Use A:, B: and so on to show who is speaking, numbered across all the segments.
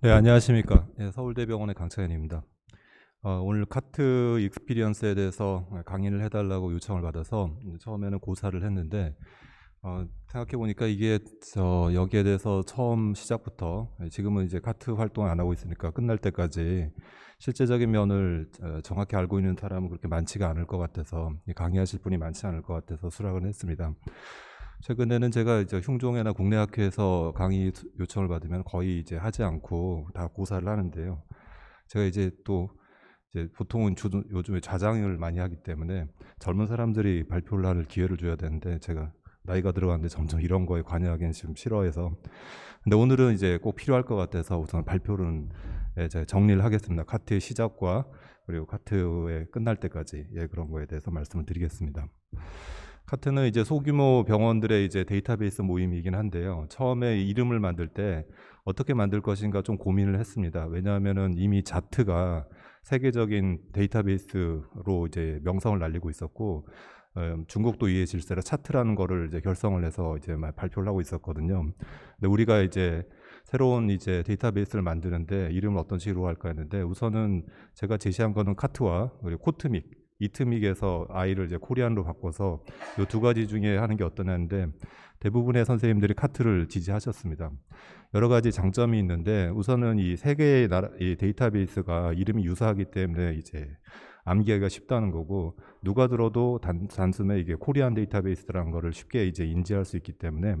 A: 네, 안녕하십니까. 서울대병원의 강창현입니다. 오늘 카트 익스피리언스에 대해서 강의를 해달라고 요청을 받아서 처음에는 고사를 했는데 생각해 보니까 이게 여기에 대해서 처음 시작부터 지금은 이제 카트 활동을 안 하고 있으니까 끝날 때까지 실제적인 면을 정확히 알고 있는 사람은 그렇게 많지가 않을 것 같아서 강의하실 분이 많지 않을 것 같아서 수락을 했습니다. 최근에는 제가 이제 흉종회나 국내 학회에서 강의 요청을 받으면 거의 이제 하지 않고 다 고사를 하는데요. 제가 이제 또 이제 보통은 요즘에 좌장을 많이 하기 때문에 젊은 사람들이 발표를 할 기회를 줘야 되는데 제가 나이가 들어가는데 점점 이런 거에 관여하기는 지금 싫어해서. 근데 오늘은 이제 꼭 필요할 것 같아서 우선 발표는 제가 정리를 하겠습니다. 카트의 시작과 그리고 카트의 끝날 때까지 그런 거에 대해서 말씀을 드리겠습니다. 카트는 이제 소규모 병원들의 이제 데이터베이스 모임이긴 한데요. 처음에 이름을 만들 때 어떻게 만들 것인가 좀 고민을 했습니다. 왜냐하면은 이미 자트가 세계적인 데이터베이스로 이제 명성을 날리고 있었고, 중국도 이해 질세라 차트라는 거를 이제 결성을 해서 이제 발표를 하고 있었거든요. 근데 우리가 이제 새로운 이제 데이터베이스를 만드는데 이름을 어떤 식으로 할까 했는데, 우선은 제가 제시한 거는 카트와 그리고 코트믹, 이트믹에서 I를 이제 코리안로 바꿔서 이 두 가지 중에 하는 게 어떠냐 했는데, 대부분의 선생님들이 카트를 지지하셨습니다. 여러 가지 장점이 있는데, 우선은 이 세 개의 이 데이터베이스가 이름이 유사하기 때문에 이제 암기하기가 쉽다는 거고, 누가 들어도 단숨에 이게 코리안 데이터베이스라는 거를 쉽게 이제 인지할 수 있기 때문에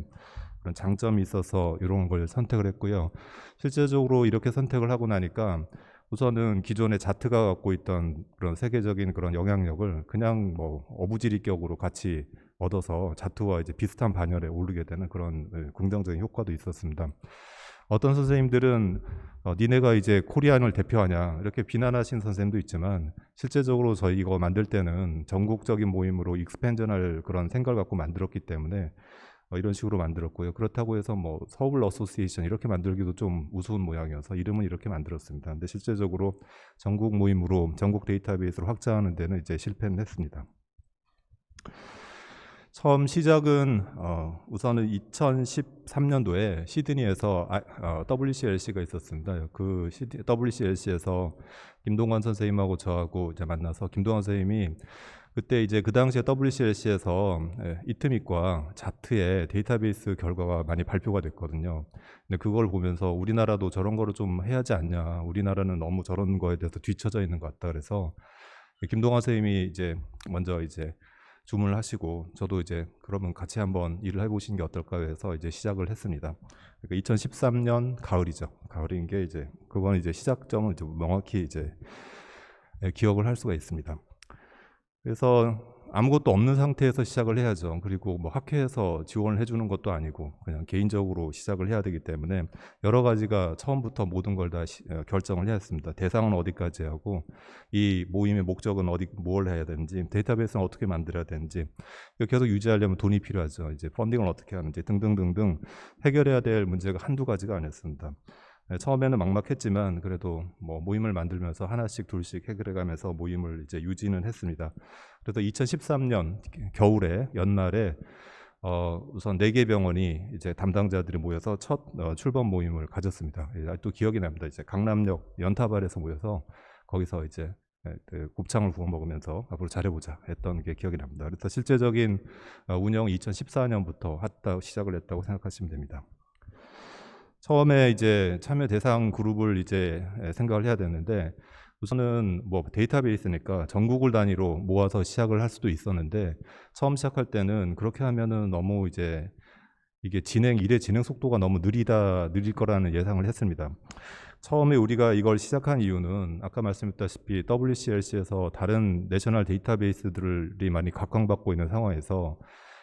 A: 그런 장점이 있어서 이런 걸 선택을 했고요. 실제적으로 이렇게 선택을 하고 나니까 우선은 기존의 자트가 갖고 있던 그런 세계적인 그런 영향력을 그냥 뭐 어부지리격으로 같이 얻어서 자트와 이제 비슷한 반열에 오르게 되는 그런 긍정적인 효과도 있었습니다. 어떤 선생님들은 니네가 이제 코리안을 대표하냐 이렇게 비난하신 선생님도 있지만, 실제적으로 저희 이거 만들 때는 전국적인 모임으로 익스펜전할 그런 생각을 갖고 만들었기 때문에 이런 식으로 만들었고요. 그렇다고 해서 뭐 서울 어소시에이션 이렇게 만들기도 좀 우스운 모양이어서 이름은 이렇게 만들었습니다. 근데 실제적으로 전국 모임으로 전국 데이터베이스를 확장하는 데는 이제 실패는 했습니다. 처음 시작은 우선은 2013년도에 시드니에서 WCLC가 있었습니다. 그 WCLC에서 김동완 선생님하고 저하고 이제 만나서, 김동완 선생님이 그때 이제 그 당시에 WCLC에서 이트믹과 자트의 데이터베이스 결과가 많이 발표가 됐거든요. 근데 그걸 보면서 우리나라도 저런 거를 좀 해야 하지 않냐, 우리나라는 너무 저런 거에 대해서 뒤처져 있는 것 같다 그래서 김동완 선생님이 이제 먼저 이제 주문을 하시고, 저도 이제 그러면 같이 한번 일을 해보시는 게 어떨까 해서 이제 시작을 했습니다. 그러니까 2013년 가을이죠. 가을인 게 이제 그건 이제 시작점은 이제 명확히 이제 기억을 할 수가 있습니다. 그래서 아무것도 없는 상태에서 시작을 해야죠. 그리고 뭐 학회에서 지원을 해주는 것도 아니고 그냥 개인적으로 시작을 해야 되기 때문에 여러 가지가 처음부터 모든 걸 다 결정을 해야 했습니다. 대상은 어디까지 하고, 이 모임의 목적은 뭘 해야 되는지, 데이터베이스는 어떻게 만들어야 되는지, 이거 계속 유지하려면 돈이 필요하죠. 이제 펀딩을 어떻게 하는지 등등등등 해결해야 될 문제가 한두 가지가 아니었습니다. 처음에는 막막했지만 그래도 뭐 모임을 만들면서 하나씩 둘씩 해결해가면서 모임을 이제 유지는 했습니다. 그래서 2013년 겨울에 연말에 우선 4개 병원이 이제 담당자들이 모여서 첫 출범 모임을 가졌습니다. 또 기억이 납니다. 이제 강남역 연타발에서 모여서 거기서 이제 곱창을 구워 먹으면서 앞으로 잘해보자 했던 게 기억이 납니다. 그래서 실제적인 운영 2014년부터 시작을 했다고 생각하시면 됩니다. 처음에 이제 참여 대상 그룹을 이제 생각을 해야 되는데, 우선은 뭐 데이터베이스니까 전국을 단위로 모아서 시작을 할 수도 있었는데, 처음 시작할 때는 그렇게 하면은 너무 이제 이게 일의 진행 속도가 너무 느릴 거라는 예상을 했습니다. 처음에 우리가 이걸 시작한 이유는 아까 말씀드렸다시피 WCLC에서 다른 내셔널 데이터베이스들이 많이 각광받고 있는 상황에서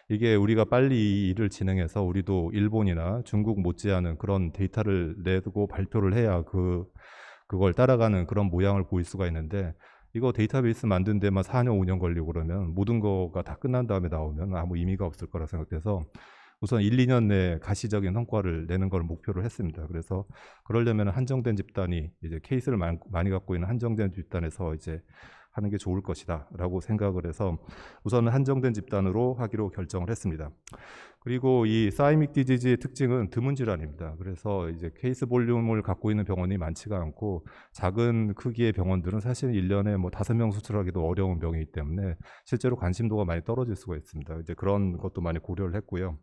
A: 이게 우리가 빨리 이 일을 진행해서 우리도 일본이나 중국 못지않은 그런 데이터를 내두고 발표를 해야 그걸 따라가는 그런 모양을 보일 수가 있는데, 이거 데이터베이스 만든 데만 4년 5년 걸리고 그러면 모든 거가 다 끝난 다음에 나오면 아무 의미가 없을 거라 생각돼서 우선 1, 2년 내에 가시적인 성과를 내는 걸 목표로 했습니다. 그래서 그러려면 한정된 집단이 이제 케이스를 많이 갖고 있는 한정된 집단에서 이제 하는 게 좋을 것이다라고 생각을 해서 우선은 한정된 집단으로 하기로 결정을 했습니다. 그리고 이 사이믹 디지즈의 특징은 드문 질환입니다. 그래서 이제 케이스 볼륨을 갖고 있는 병원이 많지가 않고 작은 크기의 병원들은 사실 1년에 뭐 5명 수술하기도 어려운 병이기 때문에 실제로 관심도가 많이 떨어질 수가 있습니다. 이제 그런 것도 많이 고려를 했고요.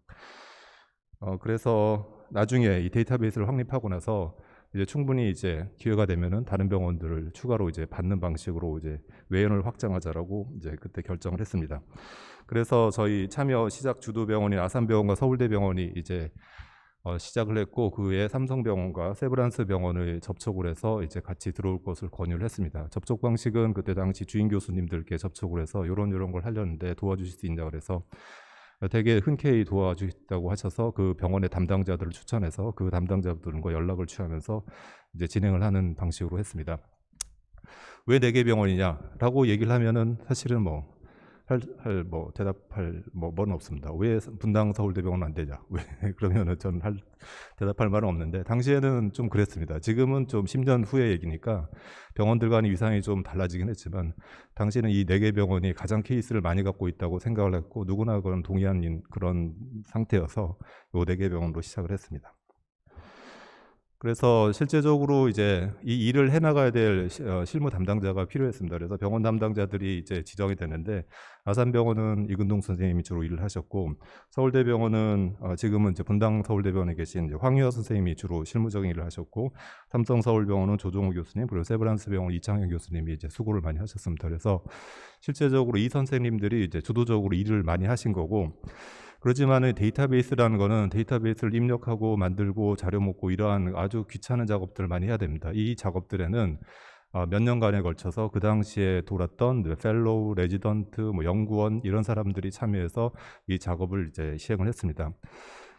A: 그래서 나중에 이 데이터베이스를 확립하고 나서 이제 충분히 이제 기회가 되면은 다른 병원들을 추가로 이제 받는 방식으로 이제 외연을 확장하자라고 이제 그때 결정을 했습니다. 그래서 저희 참여 시작 주도 병원인 아산병원과 서울대병원이 이제 시작을 했고 그 외에 삼성병원과 세브란스 병원을 접촉을 해서 이제 같이 들어올 것을 권유를 했습니다. 접촉 방식은 그때 당시 주임 교수님들께 접촉을 해서 이런 걸 하려는데 도와주실 수 있냐 그래서 되게 흔쾌히 도와주겠다고 하셔서 그 병원의 담당자들을 추천해서 그 담당자들과 연락을 취하면서 이제 진행을 하는 방식으로 했습니다. 왜 4개 병원이냐라고 얘기를 하면은 사실은 대답할 뭐는 없습니다. 왜 분당 서울대병원은 안 되냐? 왜 그러면은 저는 대답할 말은 없는데 당시에는 좀 그랬습니다. 지금은 좀 10년 후의 얘기니까 병원들 간의 위상이 좀 달라지긴 했지만 당시에는 이 4개 병원이 가장 케이스를 많이 갖고 있다고 생각을 했고 누구나 그런 동의한 그런 상태여서 이 4개 병원으로 시작을 했습니다. 그래서 실제적으로 이제 이 일을 해나가야 될 실무 담당자가 필요했습니다. 그래서 병원 담당자들이 이제 지정이 되는데 아산병원은 이근동 선생님이 주로 일을 하셨고 서울대병원은 지금은 이제 분당 서울대병원에 계신 이제 황유아 선생님이 주로 실무적인 일을 하셨고 삼성서울병원은 조종호 교수님 그리고 세브란스 병원 이창현 교수님이 이제 수고를 많이 하셨습니다. 그래서 실제적으로 이 선생님들이 이제 주도적으로 일을 많이 하신 거고 그렇지만 데이터베이스라는 거는 데이터베이스를 입력하고 만들고 자료 먹고 이러한 아주 귀찮은 작업들을 많이 해야 됩니다. 이 작업들에는 몇 년간에 걸쳐서 그 당시에 돌았던 펠로우, 레지던트, 연구원 이런 사람들이 참여해서 이 작업을 이제 시행을 했습니다.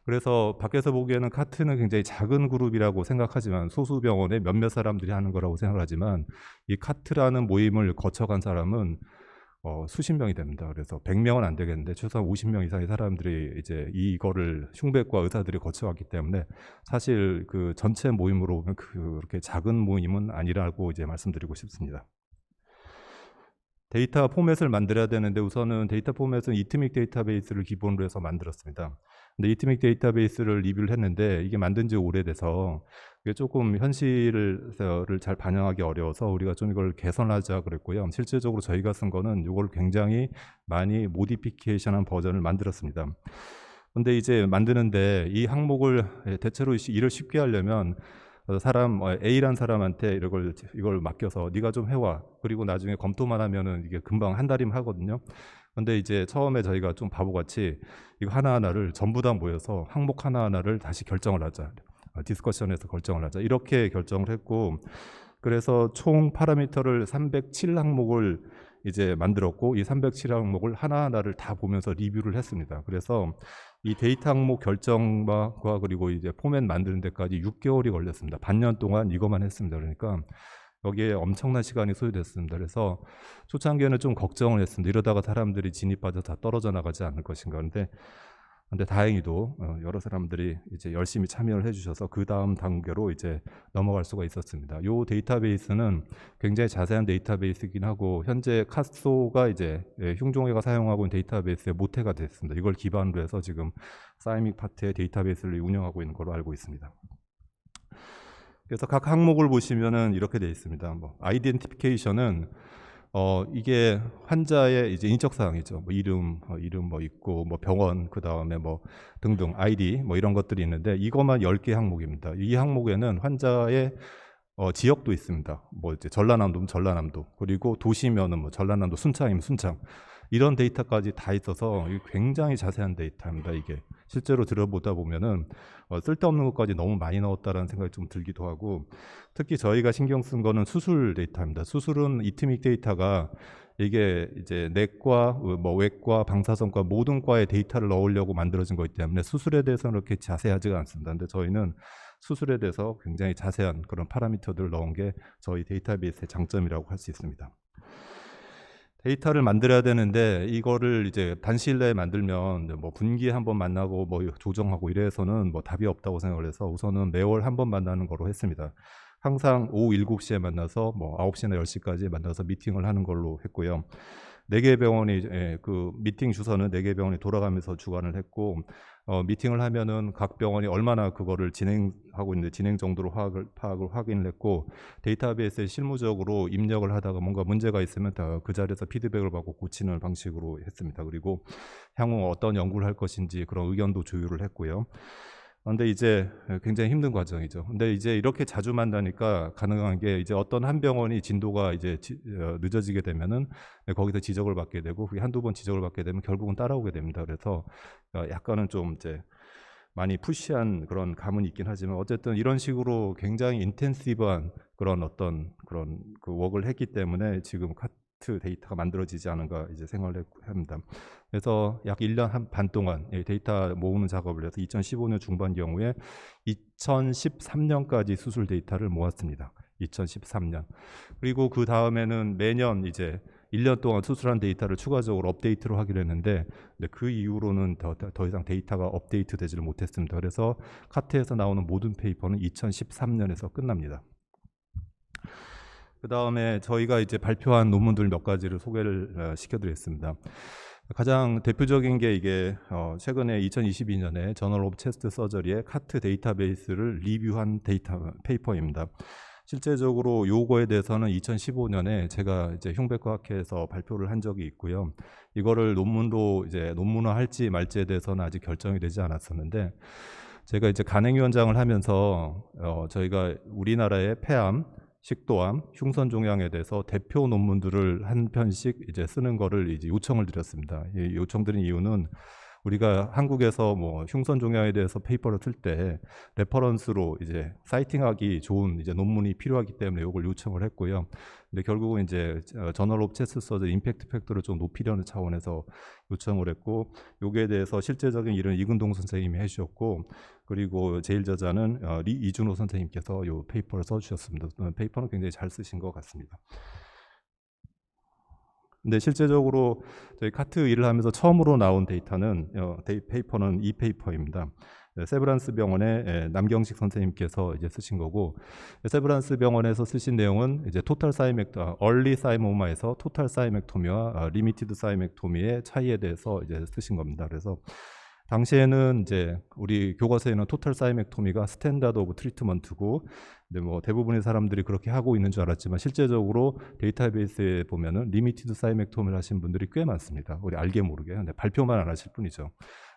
A: 그래서 밖에서 보기에는 카트는 굉장히 작은 그룹이라고 생각하지만 소수 병원에 몇몇 사람들이 하는 거라고 생각하지만 이 카트라는 모임을 거쳐간 사람은 수십 명이 됩니다. 그래서 100명은 안 되겠는데 최소한 50명 이상의 사람들이 이제 이거를 흉백과 의사들이 거쳐왔기 때문에 사실 그 전체 모임으로 보면 그렇게 작은 모임은 아니라고 이제 말씀드리고 싶습니다. 데이터 포맷을 만들어야 되는데 우선은 데이터 포맷은 이트믹 데이터베이스를 기본으로 해서 만들었습니다. 근데 이트믹 데이터베이스를 리뷰를 했는데 이게 만든 지 오래돼서 이게 조금 현실을 잘 반영하기 어려워서 우리가 좀 이걸 개선하자 그랬고요. 실질적으로 저희가 쓴 거는 이걸 굉장히 많이 모디피케이션한 버전을 만들었습니다. 근데 이제 만드는데 이 항목을 대체로 일을 쉽게 하려면 A란 사람한테 이걸 맡겨서 네가 좀 해와. 그리고 나중에 검토만 하면은 이게 금방 한 달이면 하거든요. 근데 이제 처음에 저희가 좀 바보같이 이거 하나하나를 전부 다 모여서 항목 하나하나를 다시 결정을 하자. 디스커션에서 결정을 하자. 이렇게 결정을 했고 그래서 총 파라미터를 307 항목을 이제 만들었고 이 307 항목을 하나하나를 다 보면서 리뷰를 했습니다. 그래서 이 데이터 항목 결정과 그리고 이제 포맷 만드는 데까지 6개월이 걸렸습니다. 반년 동안 이것만 했습니다. 그러니까 여기에 엄청난 시간이 소요됐습니다. 그래서 초창기에는 좀 걱정을 했습니다. 이러다가 사람들이 진이 빠져 다 떨어져 나가지 않을 것인가. 근데 다행히도 여러 사람들이 이제 열심히 참여를 해주셔서 그 다음 단계로 이제 넘어갈 수가 있었습니다. 이 데이터베이스는 굉장히 자세한 데이터베이스이긴 하고 현재 카소가 이제 흉종회가 사용하고 있는 데이터베이스의 모태가 됐습니다. 이걸 기반으로 해서 지금 사이믹 파트의 데이터베이스를 운영하고 있는 걸로 알고 있습니다. 그래서 각 항목을 보시면은 이렇게 되어 있습니다. 아이덴티피케이션은 이게 환자의 이제 인적 사항이죠. 이름 있고 병원 그다음에 등등 아이디 이런 것들이 있는데 이것만 10개 항목입니다. 이 항목에는 환자의 지역도 있습니다. 이제 전라남도면 전라남도 그리고 도시면은 전라남도 순창이면 순창 이런 데이터까지 다 있어서 굉장히 자세한 데이터입니다. 이게 실제로 들어보다 보면은 쓸데없는 것까지 너무 많이 넣었다라는 생각이 좀 들기도 하고 특히 저희가 신경 쓴 거는 수술 데이터입니다. 수술은 이트믹 데이터가 이게 이제 내과, 외과, 방사선과 모든 과의 데이터를 넣으려고 만들어진 거기 때문에 수술에 대해서는 그렇게 자세하지가 않습니다. 근데 저희는 수술에 대해서 굉장히 자세한 그런 파라미터들을 넣은 게 저희 데이터베이스의 장점이라고 할 수 있습니다. 데이터를 만들어야 되는데 이거를 이제 단시일 내에 만들면 분기에 한번 만나고 조정하고 이래서는 답이 없다고 생각을 해서 우선은 매월 한 번 만나는 거로 했습니다. 항상 오후 7시에 만나서 뭐 9시나 10시까지 만나서 미팅을 하는 걸로 했고요. 4개 병원이 그 미팅 주소는 4개 병원이 돌아가면서 주관을 했고 미팅을 하면은 각 병원이 얼마나 그거를 진행하고 있는지 진행 정도로 파악을 확인을 했고 데이터베이스에 실무적으로 입력을 하다가 뭔가 문제가 있으면 다 그 자리에서 피드백을 받고 고치는 방식으로 했습니다. 그리고 향후 어떤 연구를 할 것인지 그런 의견도 조율을 했고요. 근데 이제 굉장히 힘든 과정이죠. 근데 이제 이렇게 자주 만나니까 가능한 게 이제 어떤 한 병원이 진도가 이제 늦어지게 되면은 거기서 지적을 받게 되고 그게 한두 번 지적을 받게 되면 결국은 따라오게 됩니다. 그래서 약간은 좀 이제 많이 푸시한 그런 감은 있긴 하지만 어쨌든 이런 식으로 굉장히 인텐시브한 그런 어떤 그런 그 웍을 했기 때문에 지금 카트 데이터가 만들어지지 않은가 이제 생각을 합니다. 그래서 약 1년 반 동안 데이터 모으는 작업을 해서 2015년 중반 경우에 2013년까지 수술 데이터를 모았습니다. 2013년. 그리고 그 다음에는 매년 이제 1년 동안 수술한 데이터를 추가적으로 업데이트를 하기로 했는데 그 이후로는 더 이상 데이터가 업데이트 되지를 못했습니다. 그래서 카트에서 나오는 모든 페이퍼는 2013년에서 끝납니다. 그 다음에 저희가 이제 발표한 논문들 몇 가지를 소개를 시켜드리겠습니다. 가장 대표적인 게 이게 최근에 2022년에 저널 오브 체스트 서저리의 카트 데이터베이스를 리뷰한 페이퍼입니다. 실제적으로 요거에 대해서는 2015년에 제가 이제 흉배과학회에서 발표를 한 적이 있고요. 이거를 논문도 이제 논문화할지 말지에 대해서는 아직 결정이 되지 않았었는데 제가 이제 간행위원장을 하면서 저희가 우리나라의 폐암, 식도암, 흉선종양에 대해서 대표 논문들을 한 편씩 이제 쓰는 거를 이제 요청을 드렸습니다. 이 요청드린 이유는 우리가 한국에서 뭐 흉선종양에 대해서 페이퍼를 쓸 때 레퍼런스로 이제 사이팅하기 좋은 이제 논문이 필요하기 때문에 이걸 요청을 했고요. 근데 결국은 이제 저널 오브 체스트 서저리 임팩트 팩터를 좀 높이려는 차원에서 요청을 했고 여기에 대해서 실제적인 일은 이근동 선생님이 해주셨고 그리고 제1저자는 이준호 선생님께서 이 페이퍼를 써주셨습니다. 페이퍼는 굉장히 잘 쓰신 것 같습니다. 근데 실제적으로 저희 카트 일을 하면서 처음으로 나온 데이터는 페이퍼는 이 페이퍼입니다. 세브란스 병원의 남경식 선생님께서 이제 쓰신 거고 세브란스 병원에서 쓰신 내용은 이제 얼리 사이모마에서 토탈 사이맥토미와 리미티드 사이맥토미의 차이에 대해서 이제 쓰신 겁니다. 그래서 당시에는 이제 우리 교과서에는 토탈 사이맥토미가 스탠다드 오브 트리트먼트고 근데 뭐 대부분의 사람들이 그렇게 하고 있는 줄 알았지만 실제적으로 데이터베이스에 보면은 리미티드 사이맥토미를 하신 분들이 꽤 많습니다. 우리 알게 모르게. 근데 발표만 안 하실 뿐이죠.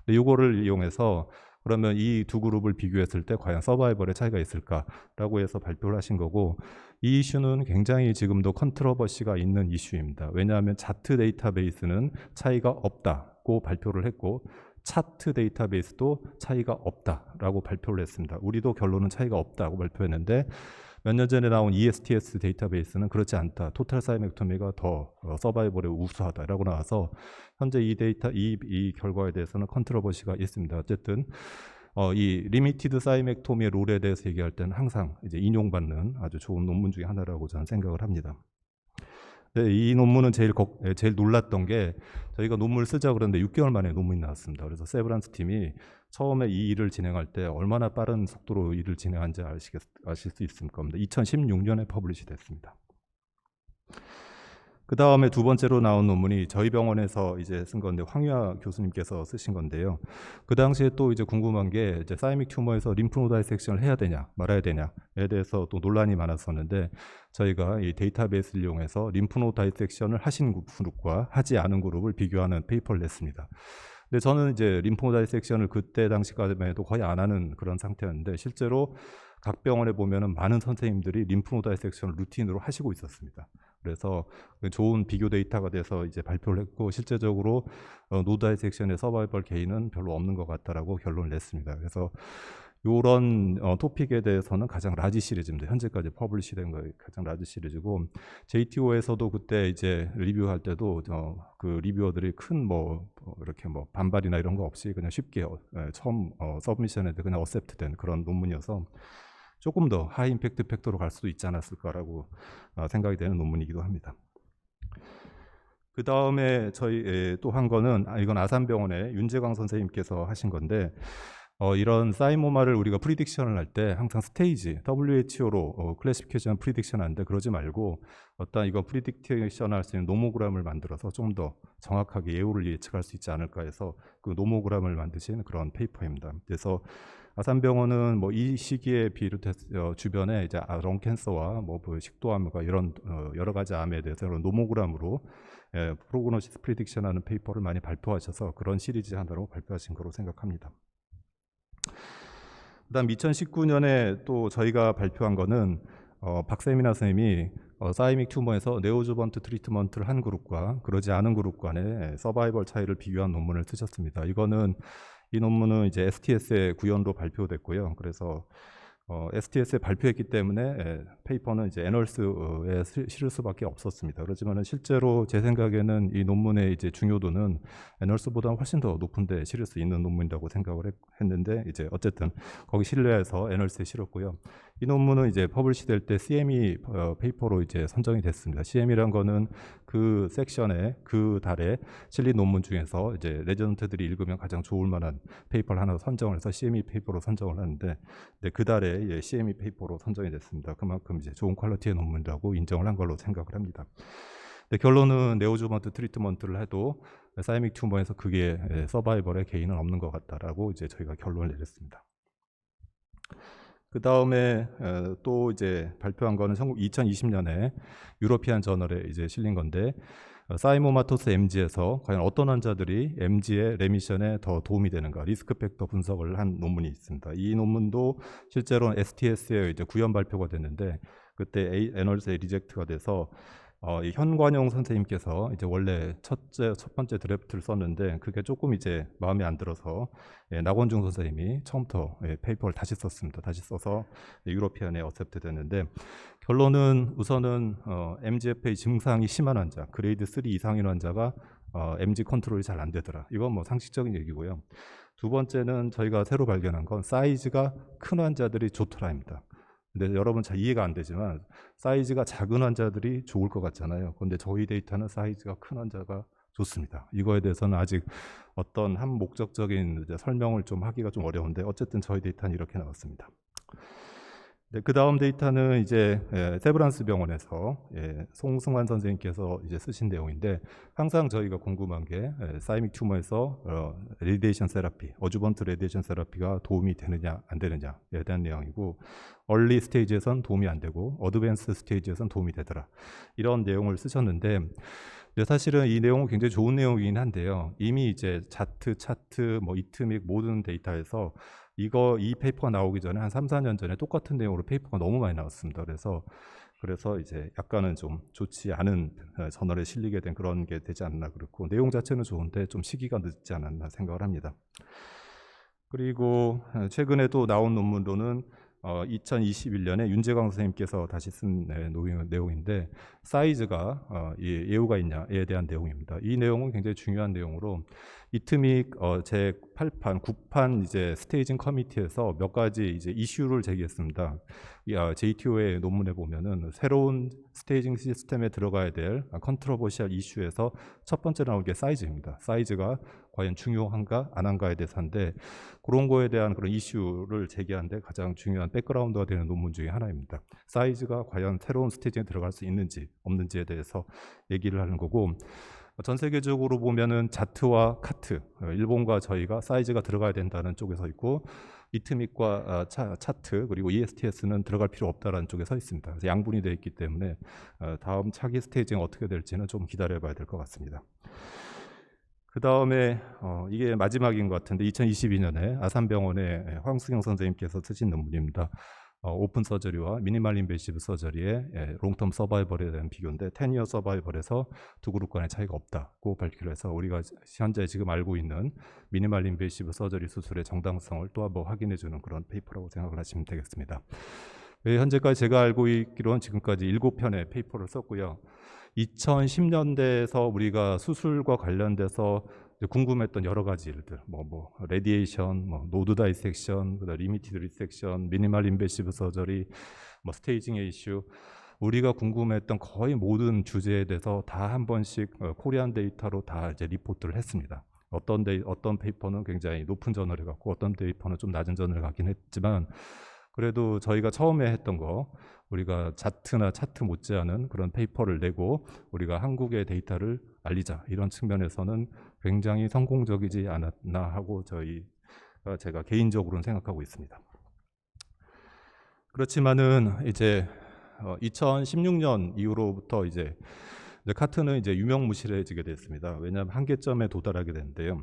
A: 근데 이거를 이용해서 그러면 이 두 그룹을 비교했을 때 과연 서바이벌의 차이가 있을까라고 해서 발표를 하신 거고 이 이슈는 굉장히 지금도 컨트로버시가 있는 이슈입니다. 왜냐하면 자트 데이터베이스는 차이가 없다고 발표를 했고 차트 데이터베이스도 차이가 없다라고 발표를 했습니다. 우리도 결론은 차이가 없다고 발표했는데 몇 년 전에 나온 ESTS 데이터베이스는 그렇지 않다. 토탈 사이맥토미가 더 서바이벌에 우수하다라고 나와서 현재 이 결과에 대해서는 컨트로버시가 있습니다. 어쨌든 이 리미티드 사이맥토미의 룰에 대해서 얘기할 때는 항상 이제 인용받는 아주 좋은 논문 중에 하나라고 저는 생각을 합니다. 네, 이 논문은 제일 놀랐던 게 저희가 논문을 쓰자 그랬는데 6개월 만에 논문이 나왔습니다. 그래서 세브란스 팀이 처음에 이 일을 진행할 때 얼마나 빠른 속도로 일을 진행한지 아실 수 있을 겁니다. 2016년에 퍼블리시 됐습니다. 그 다음에 두 번째로 나온 논문이 저희 병원에서 이제 쓴 건데 황유아 교수님께서 쓰신 건데요. 그 당시에 또 이제 궁금한 게 이제 사이믹 튜머에서 림프노드 다이섹션을 해야 되냐 말아야 되냐에 대해서 또 논란이 많았었는데 저희가 이 데이터베이스를 이용해서 림프노드 다이섹션을 하신 그룹과 하지 않은 그룹을 비교하는 페이퍼를 냈습니다. 근데 저는 이제 림프노드 다이섹션을 그때 당시까지만 해도 거의 안 하는 그런 상태였는데 실제로 각 병원에 보면은 많은 선생님들이 림프노드 다이섹션을 루틴으로 하시고 있었습니다. 그래서 좋은 비교 데이터가 돼서 이제 발표를 했고 실제적으로 노드 다이섹션의 서바이벌 게인은 별로 없는 것 같다라고 결론을 냈습니다. 그래서 이런 토픽에 대해서는 가장 라지 시리즈입니다. 현재까지 퍼블리시된 거 가장 라지 시리즈고 JTO에서도 그때 이제 리뷰할 때도 그 리뷰어들이 큰 이렇게 반발이나 이런 거 없이 그냥 쉽게 처음 서브미션에 그냥 어셉트된 그런 논문이어서 조금 더 하이 임팩트 팩터로 갈 수도 있지 않았을까라고 생각이 되는 논문이기도 합니다. 그 다음에 저희 또 한 거는 이건 아산병원의 윤재광 선생님께서 하신 건데 이런 사이모마를 우리가 프리딕션을 할 때 항상 스테이지, WHO로 클래시피케이션 프리딕션 하는데 그러지 말고 어떤 이거 프리딕션 할 수 있는 노모그램을 만들어서 좀 더 정확하게 예후를 예측할 수 있지 않을까 해서 그 노모그램을 만드신 그런 페이퍼입니다. 그래서 아산병원은 뭐 이 시기에 비롯해서 주변에 이제 롱 캔서와 뭐 식도암과 이런 여러 가지 암에 대해서 노모그램으로 프로그노시스 프리딕션하는 페이퍼를 많이 발표하셔서 그런 시리즈 하나로 발표하신 거로 생각합니다. 그다음 2019년에 또 저희가 발표한 거는 박세미나 선생님이 사이믹 튜머에서 네오조번트 트리트먼트를 한 그룹과 그러지 않은 그룹 간의 서바이벌 차이를 비교한 논문을 쓰셨습니다. 이 논문은 이제 STS의 구연로 발표됐고요. 그래서 STS에 발표했기 때문에 페이퍼는 이제 애널스에 실을 수밖에 없었습니다. 그렇지만 실제로 제 생각에는 이 논문의 이제 중요도는 애널스보다 훨씬 더 높은데 실을 수 있는 논문이라고 생각을 했는데 이제 어쨌든 거기 실려서 애널스에 실었고요. 이 논문은 이제 퍼블리시 될 때 CME 페이퍼로 이제 선정이 됐습니다. CME란 거는 그 섹션에 그 달에 실린 논문 중에서 이제 레전트들이 읽으면 가장 좋을 만한 페이퍼를 하나 선정을 해서 CME 페이퍼로 선정을 하는데 그 달에 CME 페이퍼로 선정이 됐습니다. 그만큼 이제 좋은 퀄리티의 논문이라고 인정을 한 걸로 생각을 합니다. 결론은 네오조번트 트리트먼트를 해도 사이믹 튜머에서 그게 서바이벌에 개인은 없는 것 같다라고 이제 저희가 결론을 내렸습니다. 그 다음에 또 이제 발표한 거는 2020년에 유러피안 저널에 이제 실린 건데 사이모마토스 MG에서 과연 어떤 환자들이 MG의 레미션에 더 도움이 되는가 리스크 팩터 분석을 한 논문이 있습니다. 이 논문도 실제로는 STS에 이제 구연 발표가 됐는데 그때 애널스에 리젝트가 돼서 이 현관용 선생님께서 이제 원래 첫 번째 드래프트를 썼는데 그게 조금 이제 마음에 안 들어서 나권중 선생님이 처음부터 페이퍼를 다시 썼습니다. 다시 써서 유러피안에 어셉트 됐는데 결론은 우선은 MGFA 증상이 심한 환자, 그레이드 3 이상인 환자가 MG 컨트롤이 잘 안 되더라. 이건 뭐 상식적인 얘기고요. 두 번째는 저희가 새로 발견한 건 사이즈가 큰 환자들이 좋더라입니다. 근데 여러분 잘 이해가 안 되지만 사이즈가 작은 환자들이 좋을 것 같잖아요. 그런데 저희 데이터는 사이즈가 큰 환자가 좋습니다. 이거에 대해서는 아직 어떤 한 목적적인 설명을 좀 하기가 좀 어려운데 어쨌든 저희 데이터는 이렇게 나왔습니다. 그 다음 데이터는 이제 세브란스 병원에서 송승환 선생님께서 이제 쓰신 내용인데 항상 저희가 궁금한 게 사이믹 튜머에서 레디에이션 세라피, 어주번트 레디에이션 세라피가 도움이 되느냐 안 되느냐에 대한 내용이고 얼리 스테이지에선 도움이 안 되고 어드밴스 스테이지에선 도움이 되더라 이런 내용을 쓰셨는데 사실은 이 내용은 굉장히 좋은 내용이긴 한데요. 이미 이제 자트, 차트, 뭐 이트믹 모든 데이터에서 이 페이퍼가 나오기 전에 한 3, 4년 전에 똑같은 내용으로 페이퍼가 너무 많이 나왔습니다. 그래서 이제 약간은 좀 좋지 않은 저널에 실리게 된 그런 게 되지 않나 그렇고 내용 자체는 좋은데 좀 시기가 늦지 않았나 생각을 합니다. 그리고 최근에 또 나온 논문로는 2021년에 윤재광 선생님께서 다시 쓴 내용인데 사이즈가 예후가 있냐에 대한 내용입니다. 이 내용은 굉장히 중요한 내용으로 이트믹 제8판, 9판 이제 스테이징 커미티에서 몇 가지 이제 이슈를 제기했습니다. JTO의 논문에 보면은 새로운 스테이징 시스템에 들어가야 될 컨트로버시얼 이슈에서 첫 번째 나온 게 사이즈입니다. 사이즈가 과연 중요한가 안 한가에 대해서인데 그런 거에 대한 그런 이슈를 제기하는데 가장 중요한 백그라운드가 되는 논문 중에 하나입니다. 사이즈가 과연 새로운 스테이징에 들어갈 수 있는지 없는지에 대해서 얘기를 하는 거고 전 세계적으로 보면은 자트와 카트, 일본과 저희가 사이즈가 들어가야 된다는 쪽에 서 있고 이트믹과 차트 그리고 ESTS는 들어갈 필요 없다라는 쪽에 서 있습니다. 그래서 양분이 되어 있기 때문에 다음 차기 스테이징 어떻게 될지는 좀 기다려봐야 될 것 같습니다. 그 다음에 이게 마지막인 것 같은데 2022년에 아산병원의 황승영 선생님께서 쓰신 논문입니다. 오픈 서저리와 미니멀 인베이시브 서저리의 롱텀 서바이벌에 대한 비교인데 10이어 서바이벌에서 두 그룹 간의 차이가 없다고 밝히려 해서 우리가 현재 지금 알고 있는 미니멀 인베이시브 서저리 수술의 정당성을 또 한번 확인해 주는 그런 페이퍼라고 생각을 하시면 되겠습니다. 현재까지 제가 알고 있기로는 지금까지 7편의 페이퍼를 썼고요. 2010년대에서 우리가 수술과 관련돼서 궁금했던 여러 가지 일들, 레디에이션, 노드 다이섹션, 리미티드 리섹션, 미니멀 인베시브 서저리, 스테이징 이슈, 우리가 궁금했던 거의 모든 주제에 대해서 다 한 번씩 코리안 데이터로 다 이제 리포트를 했습니다. 어떤 페이퍼는 굉장히 높은 저널에 갔고 어떤 페이퍼는 좀 낮은 저널에 갔긴 했지만 그래도 저희가 처음에 했던 거 우리가 자트나 차트 못지않은 그런 페이퍼를 내고 우리가 한국의 데이터를 알리자 이런 측면에서는 굉장히 성공적이지 않았나 하고 제가 개인적으로는 생각하고 있습니다. 그렇지만은 이제 2016년 이후로부터 이제 카트는 이제 유명무실해지게 됐습니다. 왜냐하면 한계점에 도달하게 되는데요.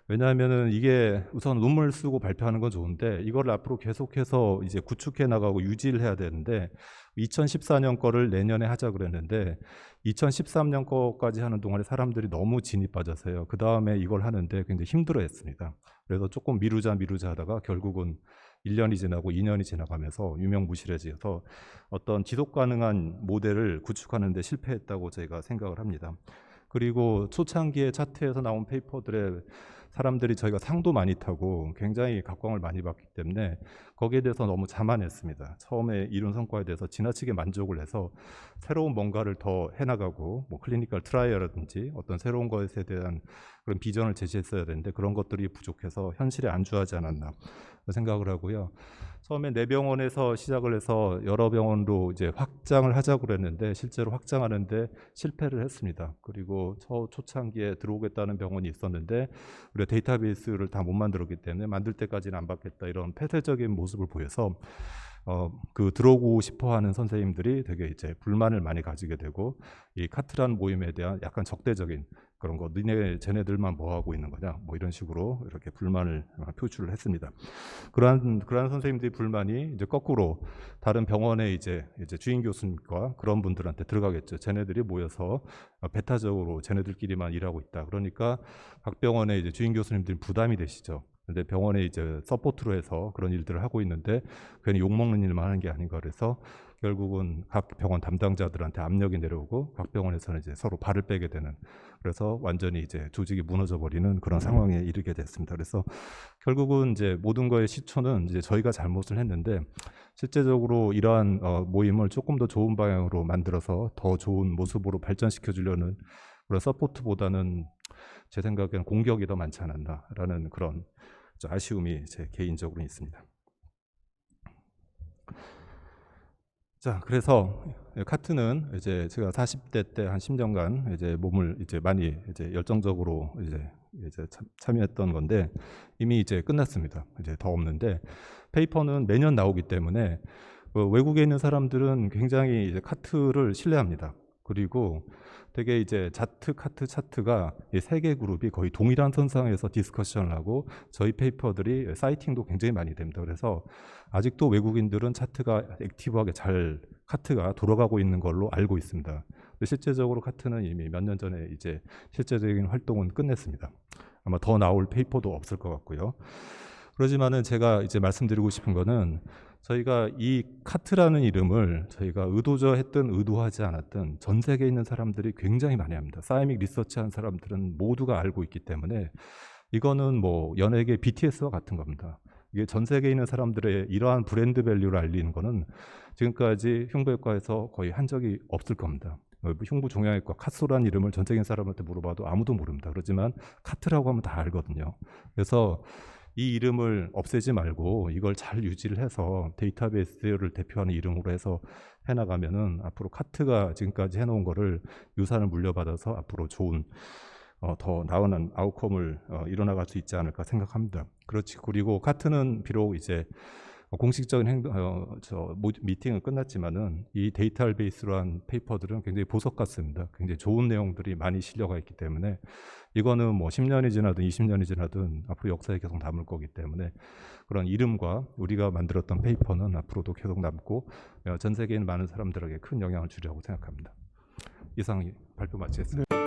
A: 왜냐하면은 이게 우선 논문을 쓰고 발표하는 건 좋은데 이걸 앞으로 계속해서 이제 구축해 나가고 유지를 해야 되는데 2014년 거를 내년에 하자 그랬는데 2013년 거까지 하는 동안에 사람들이 너무 진이 빠져서요. 그 다음에 이걸 하는데 굉장히 힘들어했습니다. 그래서 조금 미루자 하다가 결국은 1년이 지나고 2년이 지나가면서 유명무실해져서 어떤 지속 가능한 모델을 구축하는 데 실패했다고 제가 생각을 합니다. 그리고 초창기에 차트에서 나온 페이퍼들의 사람들이 저희가 상도 많이 타고 굉장히 각광을 많이 받기 때문에 거기에 대해서 너무 자만했습니다. 처음에 이룬 성과에 대해서 지나치게 만족을 해서 새로운 뭔가를 더 해나가고 뭐 클리니컬 트라이어라든지 어떤 새로운 것에 대한 그런 비전을 제시했어야 되는데 그런 것들이 부족해서 현실에 안주하지 않았나 생각을 하고요. 처음에 4병원에서 시작을 해서 여러 병원으로 이제 확장을 하자고 그랬는데 실제로 확장하는데 실패를 했습니다. 그리고 초창기에 들어오겠다는 병원이 있었는데 우리가 데이터베이스를 다 못 만들었기 때문에 만들 때까지는 안 받겠다 이런 폐쇄적인 모습을 보여서 그 들어오고 싶어하는 선생님들이 되게 이제 불만을 많이 가지게 되고 이 카트라는 모임에 대한 약간 적대적인 그런 거 쟤네들만 뭐 하고 있는 거냐 뭐 이런 식으로 이렇게 불만을 표출을 했습니다. 그러한 선생님들의 불만이 이제 거꾸로 다른 병원의 이제 주인 교수님과 그런 분들한테 들어가겠죠. 쟤네들이 모여서 배타적으로 쟤네들끼리만 일하고 있다. 그러니까 각 병원의 이제 주인 교수님들이 부담이 되시죠. 근데 병원에 이제 서포트로 해서 그런 일들을 하고 있는데 괜히 욕먹는 일만 하는 게 아닌가 그래서 결국은 각 병원 담당자들한테 압력이 내려오고 각 병원에서는 이제 서로 발을 빼게 되는 그래서 완전히 이제 조직이 무너져 버리는 그런 상황에 이르게 됐습니다. 그래서 결국은 이제 모든 거의 시초는 이제 저희가 잘못을 했는데 실제적으로 이러한 모임을 조금 더 좋은 방향으로 만들어서 더 좋은 모습으로 발전시켜 주려는 그런 서포트보다는 제 생각에는 공격이 더 많지 않았나라는 그런 아쉬움이 제 개인적으로 있습니다. 자, 그래서 카트는 이제 제가 40대 때 한 10년간 이제 몸을 이제 많이 이제 열정적으로 이제 참여했던 건데 이미 이제 끝났습니다. 이제 더 없는데 페이퍼는 매년 나오기 때문에 외국에 있는 사람들은 굉장히 이제 카트를 신뢰합니다. 그리고 되게 이제 자트, 카트, 차트가 이 세 개 그룹이 거의 동일한 선상에서 디스커션을 하고 저희 페이퍼들이 사이팅도 굉장히 많이 됩니다. 그래서 아직도 외국인들은 차트가 액티브하게 잘 카트가 돌아가고 있는 걸로 알고 있습니다. 실제적으로 카트는 이미 몇 년 전에 이제 실제적인 활동은 끝냈습니다. 아마 더 나올 페이퍼도 없을 것 같고요. 그러지만은 제가 이제 말씀드리고 싶은 거는 저희가 이 카트라는 이름을 저희가 의도저 했든 의도하지 않았든 전 세계에 있는 사람들이 굉장히 많이 합니다. 사이믹 리서치한 사람들은 모두가 알고 있기 때문에 이거는 뭐 연예계 BTS와 같은 겁니다. 이게 전 세계에 있는 사람들의 이러한 브랜드 밸류를 알리는 거는 지금까지 흉부외과에서 거의 한 적이 없을 겁니다. 흉부 종양외과 카소라는 이름을 전 세계 사람한테 물어봐도 아무도 모릅니다. 그렇지만 카트라고 하면 다 알거든요. 그래서 이 이름을 없애지 말고 이걸 잘 유지를 해서 데이터베이스를 대표하는 이름으로 해서 해나가면은 앞으로 카트가 지금까지 해놓은 거를 유산을 물려받아서 앞으로 좋은 더 나은 아웃컴을 이뤄나갈 수 있지 않을까 생각합니다. 그렇지. 그리고 카트는 비록 이제 공식적인 미팅은 끝났지만은 이 데이터베이스로 한 페이퍼들은 굉장히 보석 같습니다. 굉장히 좋은 내용들이 많이 실려가 있기 때문에 이거는 뭐 10년이 지나든 20년이 지나든 앞으로 역사에 계속 남을 거기 때문에 그런 이름과 우리가 만들었던 페이퍼는 앞으로도 계속 남고 전 세계에 있는 많은 사람들에게 큰 영향을 주리라고 생각합니다. 이상 발표 마치겠습니다.